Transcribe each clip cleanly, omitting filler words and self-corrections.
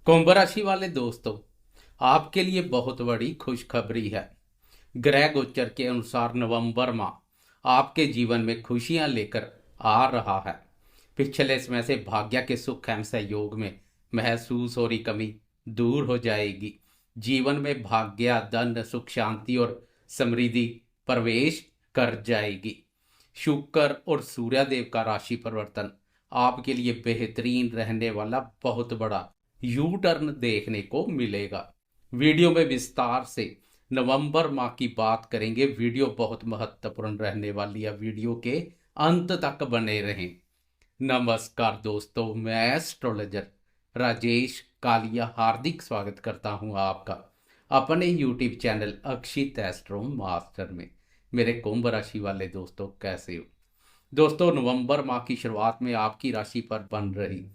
कुंभ राशि वाले दोस्तों, आपके लिए बहुत बड़ी खुशखबरी है। ग्रह गोचर के अनुसार नवंबर माह आपके जीवन में खुशियां लेकर आ रहा है। पिछले समय से भाग्य के सुख एवं सहयोग में महसूस हो रही कमी दूर हो जाएगी। जीवन में भाग्य, धन, सुख, शांति और समृद्धि प्रवेश कर जाएगी। शुक्र और सूर्यदेव का राशि परिवर्तन आपके लिए बेहतरीन रहने वाला बहुत बड़ा यू टर्न देखने को मिलेगा। वीडियो में विस्तार से नवंबर माह की बात करेंगे। वीडियो बहुत महत्वपूर्ण रहने वाली है, वीडियो के अंत तक बने रहें। नमस्कार दोस्तों, मैं एस्ट्रोलॉजर राजेश कालिया हार्दिक स्वागत करता हूं आपका अपने यूट्यूब चैनल अक्षित एस्ट्रो मास्टर में। मेरे कुंभ राशि वाले दोस्तों, कैसे हो दोस्तों? नवंबर माह की शुरुआत में आपकी राशि पर बन रही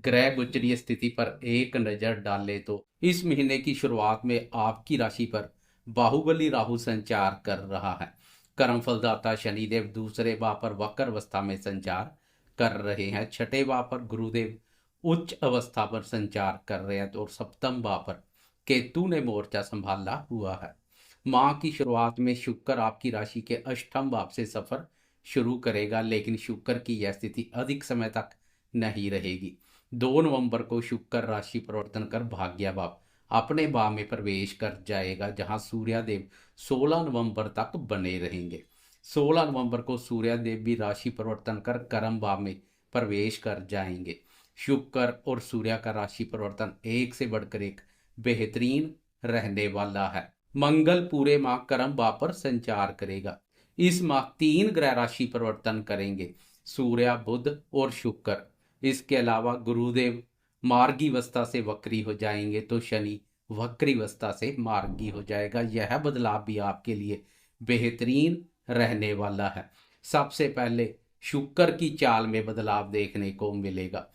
ग्रह गोचरीय स्थिति पर एक नजर डालें तो इस महीने की शुरुआत में आपकी राशि पर बाहुबली राहु संचार कर रहा है। कर्मफलदाता शनिदेव दूसरे भाव पर वक्र अवस्था में संचार कर रहे हैं। छठे भाव पर गुरुदेव उच्च अवस्था पर संचार कर रहे हैं और सप्तम भाव पर केतु ने मोर्चा संभाला हुआ है। माह की शुरुआत में शुक्र आपकी राशि के अष्टम भाव से सफर शुरू करेगा, लेकिन शुक्र की यह स्थिति अधिक समय तक नहीं रहेगी। 2 नवंबर को शुक्र राशि परिवर्तन कर भाग्य भाव अपने भाव में प्रवेश कर जाएगा, जहां सूर्यदेव 16 नवंबर तक बने रहेंगे। 16 नवंबर को सूर्यदेव भी राशि परिवर्तन कर कर्म भाव में प्रवेश कर जाएंगे। शुक्र और सूर्य का राशि परिवर्तन एक से बढ़कर एक बेहतरीन रहने वाला है। मंगल पूरे माह कर्म भाव पर संचार करेगा। इस माह 3 ग्रह राशि परिवर्तन करेंगे, सूर्य, बुध और शुक्र। इसके अलावा गुरुदेव मार्गी अवस्था से वक्री हो जाएंगे तो शनि वक्री अवस्था से मार्गी हो जाएगा। यह बदलाव भी आपके लिए बेहतरीन रहने वाला है। सबसे पहले शुक्र की चाल में बदलाव देखने को मिलेगा।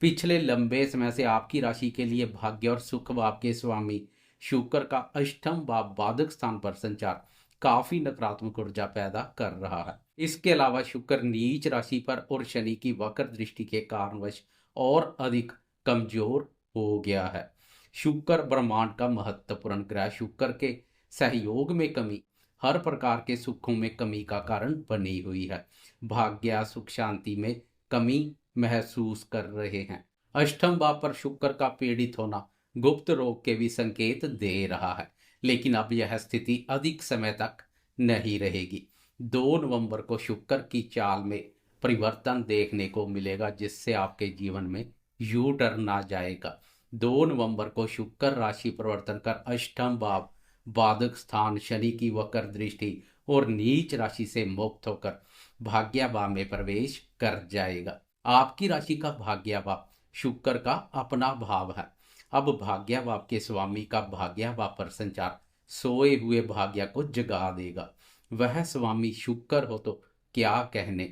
पिछले लंबे समय से आपकी राशि के लिए भाग्य और सुख भाव के स्वामी शुक्र का अष्टम भाव बाधक स्थान पर संचार काफी नकारात्मक ऊर्जा पैदा कर रहा है। इसके अलावा शुक्र नीच राशि पर और शनि की वक्र दृष्टि के कारणवश और अधिक कमजोर हो गया है। शुक्र ब्रह्मांड का महत्वपूर्ण ग्रह शुक्र के सहयोग में कमी हर प्रकार के सुखों में कमी का कारण बनी हुई है। भाग्य, सुख, शांति में कमी महसूस कर रहे हैं। अष्टम भाव पर शुक्र का पीड़ित होना गुप्त रोग के भी संकेत दे रहा है, लेकिन अब यह स्थिति अधिक समय तक नहीं रहेगी। 2 नवंबर को शुक्र की चाल में परिवर्तन देखने को मिलेगा, जिससे आपके जीवन में यू टर्न आ जाएगा। 2 नवंबर को शुक्र राशि परिवर्तन कर अष्टम भाव बाधक स्थान शनि की वक्र दृष्टि और नीच राशि से मुक्त होकर भाग्य भाव में प्रवेश कर जाएगा। आपकी राशि का भाग्य भाव शुक्र का अपना भाव है। अब भाग्य भाव के स्वामी का भाग्य भाव पर संचार सोए हुए भाग्य को जगा देगा। वह स्वामी शुक्र हो तो क्या कहने,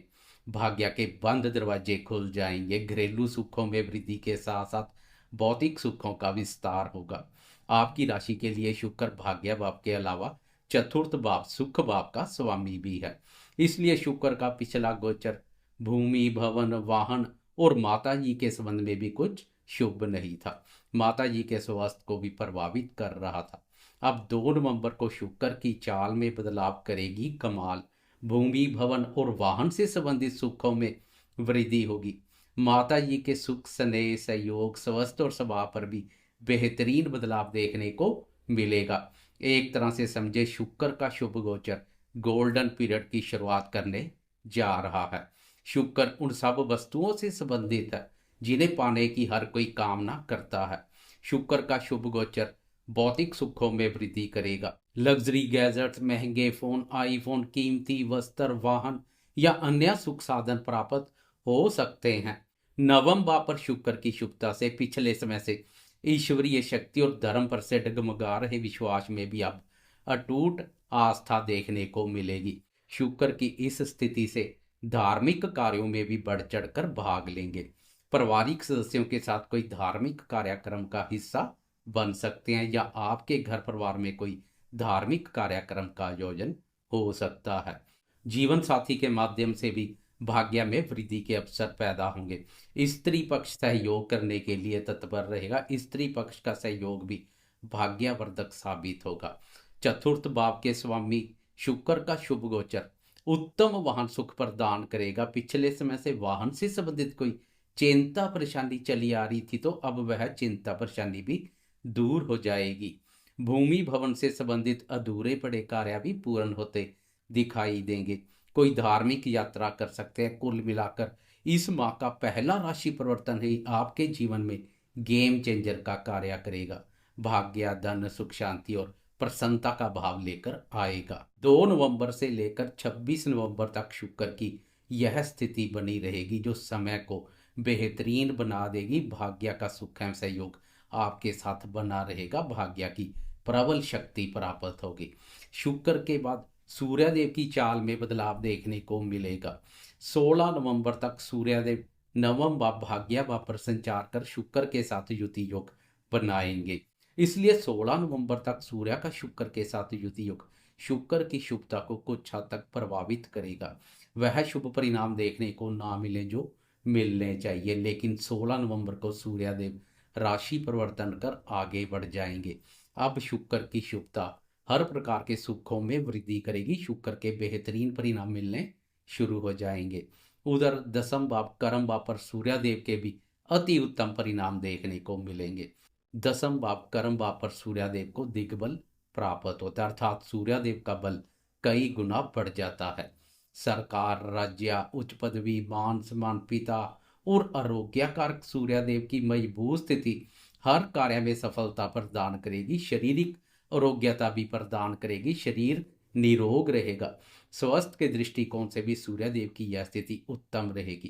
भाग्य के बंद दरवाजे खुल जाएंगे। घरेलू सुखों में वृद्धि के साथ साथ भौतिक सुखों का विस्तार होगा। आपकी राशि के लिए शुक्र भाग्य भाव के अलावा चतुर्थ भाव सुख भाव का स्वामी भी है। इसलिए शुक्र का पिछला गोचर भूमि, भवन, वाहन और माता जी के संबंध में भी कुछ शुभ नहीं था। माता जी के स्वास्थ्य को भी प्रभावित कर रहा था। अब 2 नवंबर को शुक्र की चाल में बदलाव करेगी कमाल। भूमि, भवन और वाहन से संबंधित सुखों में वृद्धि होगी। माता जी के सुख, स्नेह, सहयोग, स्वास्थ्य और स्वभाव पर भी बेहतरीन बदलाव देखने को मिलेगा। एक तरह से समझे शुक्र का शुभ गोचर गोल्डन पीरियड की शुरुआत करने जा रहा है। शुक्र उन सब वस्तुओं से संबंधित है जिन्हें पाने की हर कोई कामना करता है। शुक्र का शुभ गोचर भौतिक सुखों में वृद्धि करेगा। लग्जरी गैजेट्स, महंगे फोन, आईफोन, कीमती वस्त्र, वाहन या अन्य सुख साधन प्राप्त हो सकते हैं। नवम भाव पर शुक्र की शुभता से पिछले समय से ईश्वरीय शक्ति और धर्म पर से डगमगा रहे विश्वास में भी अब अटूट आस्था देखने को मिलेगी। शुक्र की इस स्थिति से धार्मिक कार्यों में भी बढ़ चढ़कर भाग लेंगे। पारिवारिक सदस्यों के साथ कोई धार्मिक कार्यक्रम का हिस्सा बन सकते हैं या आपके घर परिवार में कोई धार्मिक कार्यक्रम का आयोजन हो सकता है। जीवन साथी के माध्यम से भी भाग्य में वृद्धि के अवसर पैदा होंगे। स्त्री पक्ष सहयोग करने के लिए तत्पर रहेगा। स्त्री पक्ष का सहयोग भी भाग्यवर्धक साबित होगा। चतुर्थ भाव के स्वामी शुक्र का शुभ गोचर उत्तम वाहन सुख प्रदान करेगा। पिछले समय से वाहन से संबंधित कोई चिंता परेशानी चली आ रही थी तो अब वह चिंता परेशानी भी दूर हो जाएगी। भूमि भवन से संबंधित अधूरे पड़े कार्य भी पूर्ण होते दिखाई देंगे। कोई धार्मिक यात्रा कर सकते हैं। कुल मिलाकर इस माह का पहला राशि परिवर्तन ही आपके जीवन में गेम चेंजर का कार्य करेगा। भाग्य, धन, सुख, शांति और प्रसन्नता का भाव लेकर आएगा। 2 नवंबर से लेकर 26 नवंबर तक शुक्र की यह स्थिति बनी रहेगी जो समय को बेहतरीन बना देगी। भाग्य का सुख एवं सहयोग आपके साथ बना रहेगा। भाग्य की प्रबल शक्ति प्राप्त होगी। शुक्र के बाद सूर्यदेव की चाल में बदलाव देखने को मिलेगा। 16 नवंबर तक सूर्यदेव नवम भाव भाग्य भाव पर संचार कर शुक्र के साथ युति योग बनाएंगे। इसलिए 16 नवंबर तक सूर्य का शुक्र के साथ युति योग शुक्र की शुभता को कुछ हद तक प्रभावित करेगा। वह शुभ परिणाम देखने को ना मिले जो मिलने चाहिए, लेकिन 16 नवंबर को सूर्यदेव राशि परिवर्तन कर आगे बढ़ जाएंगे। अब शुक्र की शुभता हर प्रकार के सुखों में वृद्धि करेगी। शुक्र के बेहतरीन परिणाम मिलने शुरू हो जाएंगे। उधर दसम भाव कर्म भाव पर सूर्यदेव के भी अति उत्तम परिणाम देखने को मिलेंगे। दसम भाव कर्म भाव पर सूर्यदेव को दिग्बल प्राप्त होता है, अर्थात सूर्यदेव का बल कई गुना बढ़ जाता है। सरकार, राज्य, उच्च पदवी, मान सम्मान, पिता और आरोग्यकारक सूर्यदेव की मजबूत स्थिति हर कार्य में सफलता प्रदान करेगी। शारीरिक आरोग्यता भी प्रदान करेगी। शरीर निरोग रहेगा। स्वास्थ्य के दृष्टिकोण से भी सूर्यदेव की यह स्थिति उत्तम रहेगी।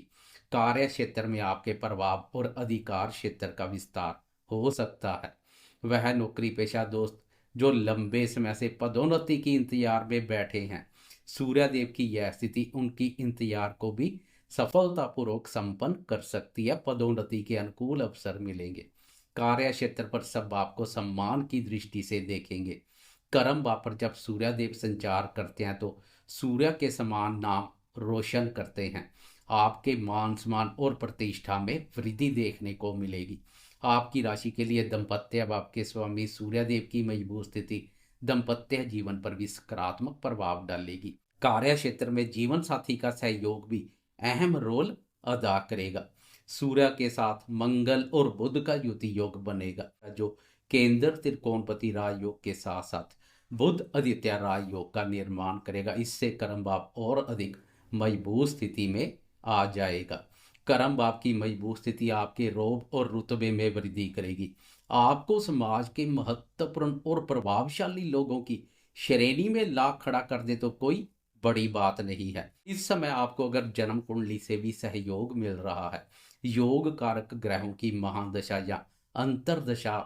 कार्य क्षेत्र में आपके प्रभाव और अधिकार क्षेत्र का विस्तार हो सकता है। वह नौकरी पेशा दोस्त जो लंबे समय से पदोन्नति की इंतजार में बैठे हैं, सूर्यदेव की यह स्थिति उनकी इंतजार को भी सफलतापूर्वक संपन्न कर सकती है। पदोन्नति के अनुकूल अवसर मिलेंगे। कार्य क्षेत्र पर सब आपको सम्मान की दृष्टि से देखेंगे। कर्म भाव पर जब सूर्यदेव संचार करते हैं तो सूर्य के समान नाम रोशन करते हैं। आपके मान सम्मान और प्रतिष्ठा में वृद्धि देखने को मिलेगी। आपकी राशि के लिए दाम्पत्य भाव के स्वामी सूर्यदेव की मजबूत स्थिति दाम्पत्य जीवन पर भी सकारात्मक प्रभाव डालेगी। कार्य क्षेत्र में जीवन साथी का सहयोग भी अहम रोल अदा करेगा। सूर्य के साथ मंगल और बुध का युति योग बनेगा जो केंद्र त्रिकोणपति राजयोग के साथ साथ बुध आदित्य राजयोग का निर्माण करेगा। इससे कर्म भाव और अधिक मजबूत स्थिति में आ जाएगा। कर्म भाव की मजबूत स्थिति आपके रोब और रुतबे में वृद्धि करेगी। आपको समाज के महत्वपूर्ण और प्रभावशाली लोगों की श्रेणी में ला खड़ा कर दे तो कोई बड़ी बात नहीं है। इस समय आपको अगर जन्म कुंडली से भी सहयोग मिल रहा है, योग कारक ग्रहों की महादशा या अंतरदशा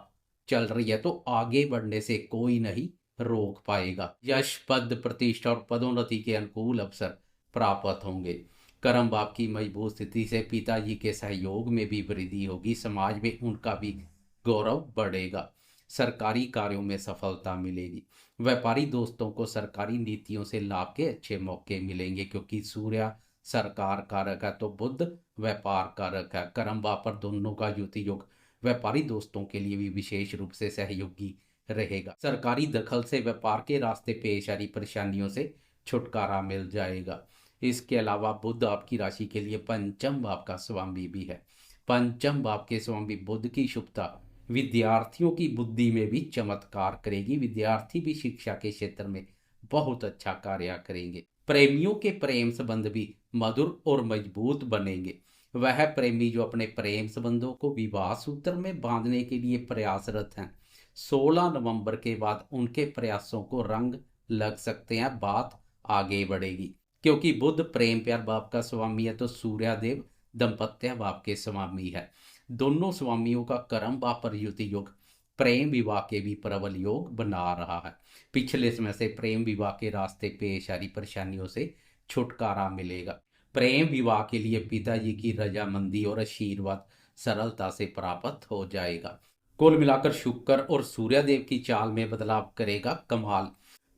चल रही है, तो आगे बढ़ने से कोई नहीं रोक पाएगा। यश, पद, प्रतिष्ठा और पदोन्नति के अनुकूल अवसर प्राप्त होंगे। कर्म भाव की मजबूत स्थिति से पिताजी के सहयोग में भी वृद्धि होगी। समाज में उनका भी गौरव बढ़ेगा। सरकारी कार्यों में सफलता मिलेगी। व्यापारी दोस्तों को सरकारी नीतियों से लाभ के अच्छे मौके मिलेंगे क्योंकि सूर्य सरकार कारक है तो बुध व्यापार कारक है। कर्म भाव पर दोनों का युति योग व्यापारी दोस्तों के लिए भी विशेष रूप से सहयोगी रहेगा। सरकारी दखल से व्यापार के रास्ते पेश आ रही परेशानियों से छुटकारा मिल जाएगा। इसके अलावा बुध आपकी राशि के लिए पंचम भाव का स्वामी भी है। पंचम भाव के स्वामी बुध की शुभता विद्यार्थियों की बुद्धि में भी चमत्कार करेगी। विद्यार्थी भी शिक्षा के क्षेत्र में बहुत अच्छा कार्य करेंगे। प्रेमियों के प्रेम संबंध भी मधुर और मजबूत बनेंगे। वह प्रेमी जो अपने प्रेम संबंधों को विवाह सूत्र में बांधने के लिए प्रयासरत हैं, 16 नवंबर के बाद उनके प्रयासों को रंग लग सकते हैं। बात आगे बढ़ेगी क्योंकि बुध प्रेम प्यार भाव का स्वामी है तो सूर्यदेव दाम्पत्य भाव के स्वामी है। दोनों स्वामियों का कर्म भाव पर युति योग प्रेम विवाह के भी प्रबल योग बना रहा है। पिछले समय से प्रेम विवाह के रास्ते पेश आ रही परेशानियों से छुटकारा मिलेगा। प्रेम विवाह के लिए पिताजी की रजामंदी और आशीर्वाद सरलता से प्राप्त हो जाएगा। कुल मिलाकर शुक्र और सूर्यदेव की चाल में बदलाव करेगा कमाल।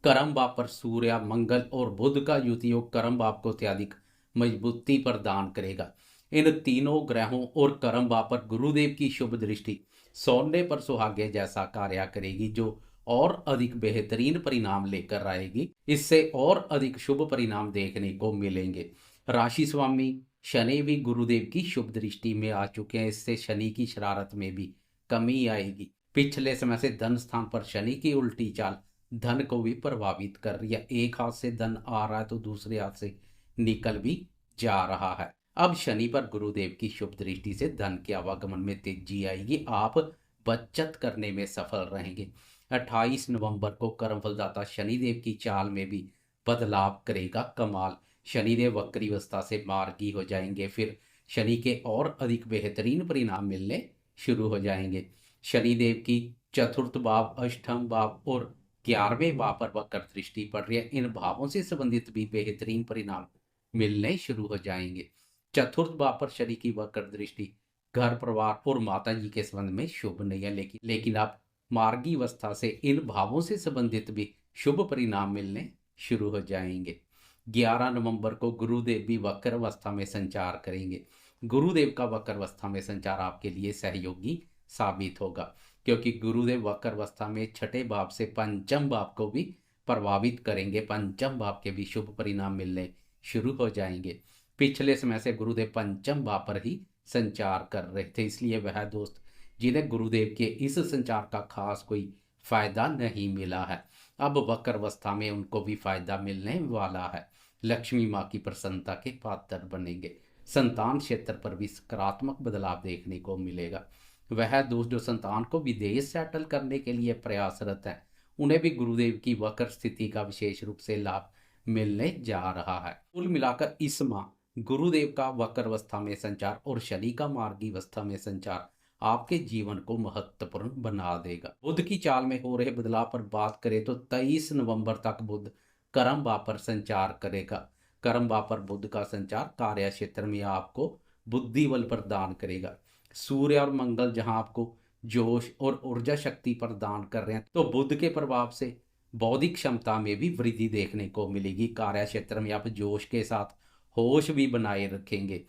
कर्म भाव पर सूर्य, मंगल और बुध का युति योग कर्म भाव को अत्यधिक मजबूती प्रदान करेगा। इन तीनों ग्रहों और कर्म भाव पर गुरुदेव की शुभ दृष्टि सोने पर सुहागे जैसा कार्य करेगी, जो और अधिक बेहतरीन परिणाम लेकर आएगी। इससे और अधिक शुभ परिणाम देखने को मिलेंगे। राशि स्वामी शनि भी गुरुदेव की शुभ दृष्टि में आ चुके हैं, इससे शनि की शरारत में भी कमी आएगी। पिछले समय से धन स्थान पर शनि की उल्टी चाल धन को भी प्रभावित कर रही है। एक हाथ से धन आ रहा है तो दूसरे हाथ से निकल भी जा रहा है। अब शनि पर गुरुदेव की शुभ दृष्टि से धन के आवागमन में तेजी आएगी। आप बचत करने में सफल रहेंगे। 28 नवंबर को कर्मफलदाता शनिदेव की चाल में भी बदलाव करेगा कमाल। शनिदेव वक्री अवस्था से मार्गी हो जाएंगे, फिर शनि के और अधिक बेहतरीन परिणाम मिलने शुरू हो जाएंगे। शनिदेव की चतुर्थ भाव, अष्टम भाव और 11वें भाव पर वक्र दृष्टि पड़ रही है। इन भावों से संबंधित भी बेहतरीन परिणाम मिलने शुरू हो जाएंगे। चतुर्थ भाव पर शनि की वक्र दृष्टि घर परिवार और माता जी के संबंध में शुभ नहीं है, लेकिन आप मार्गी अवस्था से इन भावों से संबंधित भी शुभ परिणाम मिलने शुरू हो जाएंगे। 11 नवंबर को गुरुदेव भी वक्र अवस्था में संचार करेंगे। गुरुदेव का वक्र अवस्था में संचार आपके लिए सहयोगी साबित होगा, क्योंकि गुरुदेव वक्र अवस्था में छठे भाव से पंचम भाव को भी प्रभावित करेंगे। पंचम भाव के भी शुभ परिणाम मिलने शुरू हो जाएंगे। पिछले समय से गुरुदेव पंचम भाव पर ही संचार कर रहे थे, इसलिए वह दोस्त जिन्हें गुरुदेव के इस संचार का खास कोई फायदा नहीं मिला है, अब वक्र अवस्था में उनको भी फायदा मिलने वाला है। लक्ष्मी माँ की प्रसन्नता के पात्र बनेंगे। संतान क्षेत्र पर भी सकारात्मक बदलाव देखने को मिलेगा। वह दोस्त जो संतान को विदेश सेटल करने के लिए प्रयासरत है, उन्हें भी गुरुदेव की वक्र स्थिति का विशेष रूप से लाभ मिलने जा रहा है। कुल मिलाकर इस माह गुरुदेव का वक्र अवस्था में संचार और शनि का मार्गी अवस्था में संचार आपके जीवन को महत्वपूर्ण बना देगा। बुध की चाल में हो रहे बदलाव पर बात करें तो 23 नवंबर तक बुध कर्म भाव पर संचार करेगा। कर्म भाव पर बुध का संचार कार्य क्षेत्र में आपको बुद्धि बल प्रदान करेगा। सूर्य और मंगल जहां आपको जोश और ऊर्जा शक्ति प्रदान कर रहे हैं, तो बुध के प्रभाव से बौद्धिक क्षमता में भी वृद्धि देखने को मिलेगी। कार्य क्षेत्र में आप जोश के साथ होश भी बनाए रखेंगे।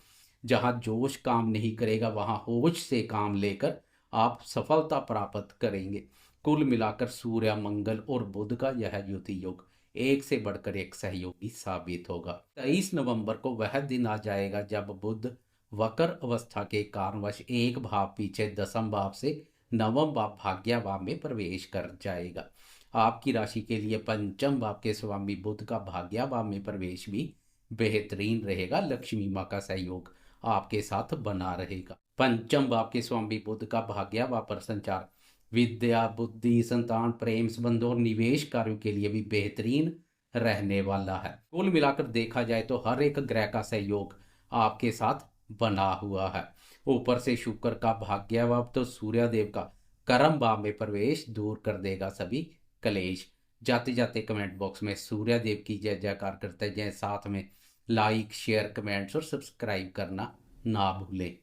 जहां जोश काम नहीं करेगा, वहां होश से काम लेकर आप सफलता प्राप्त करेंगे। कुल मिलाकर सूर्य, मंगल और बुध का यह युति योग एक से बढ़कर एक सहयोगी साबित होगा। 23 नवंबर को वह दिन आ जाएगा जब बुध वक्र अवस्था के कारणवश एक भाव पीछे दसम भाव से नवम भाव भाग्य भाव में प्रवेश कर जाएगा। आपकी राशि के लिए पंचम भाव के स्वामी बुध का भाग्य भाव में प्रवेश भी बेहतरीन रहेगा। लक्ष्मी माँ का सहयोग आपके साथ बना रहेगा। पंचम भाव के स्वामी बुध का भाग्य भाव पर संचार विद्या, बुद्धि, संतान, प्रेम संबंध और निवेश कार्यों के लिए भी बेहतरीन रहने वाला है। कुल मिलाकर देखा जाए तो हर एक ग्रह का सहयोग आपके साथ बना हुआ है। ऊपर से शुक्र का भाग्य भाव तो सूर्य देव का कर्म भाव में प्रवेश दूर कर देगा सभी कलेश। जाते जाते कमेंट बॉक्स में सूर्य देव की जय जयकार करते जाएं, साथ में लाइक, शेयर, कमेंट्स और सब्सक्राइब करना ना भूलें।